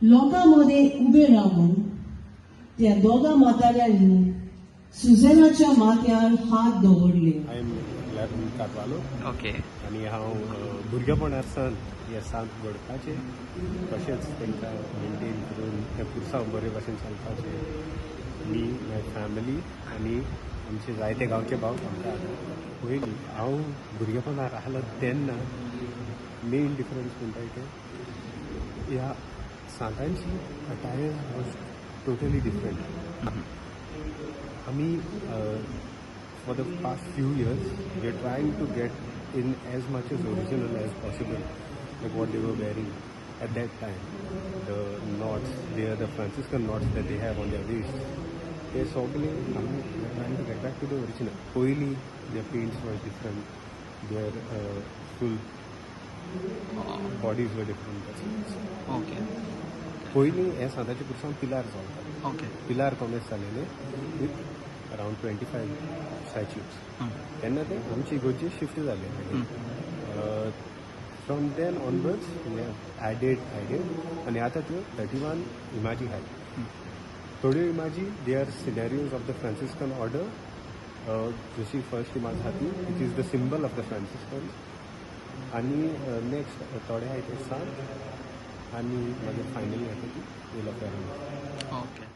लोकांमध्ये उभे राहून त्या दोघा म्हाताऱ्यांनी सुझेनाच्या माथ्यार हात दवरले. I am लॅबन Carvalho. ओके. आनी हांव भुरगेपणासान हे सांत घडपाचे तशेंच तांकां मेनटेन करून हे पुरसांव बरे भशेन चलपाचे मी माय फॅमिली आनी आमचे जायते गांवचे भाव आमकां पयलीं हांव भुरगेपणां रावलो तेन्ना मेन डिफरन्स म्हणटाय ते ह्या सांतांची अटायर वॉज टोटली डिफरंट. आमी for the past few years we are trying to get in as much as original as possible, like what they were wearing at that time, the knots, they are the Franciscan knots that they have on their waist. They sogly we are trying to get back to the original. Oily, their paints were different, their full bodies were different. Okay. पयलीं हे सांताचे पुरसांव पिलार चलता. Okay. पिलार कॉमेस जालेले with around 25 statues. तेन्ना ते आमची इगोर्जी शिफ्ट जाले. From then onwards we added आनी आतां त्यो 31 इमाजी आहाय. थोड्यो इमाजी they are scenarios of the Franciscan order. जशी फर्स्ट इमाज आहा ती it is the symbol of the Franciscan. आनी नेक्स्ट थोडे आहाय ते सांत आनी मागीर फायनली आहा ती येला. ओके.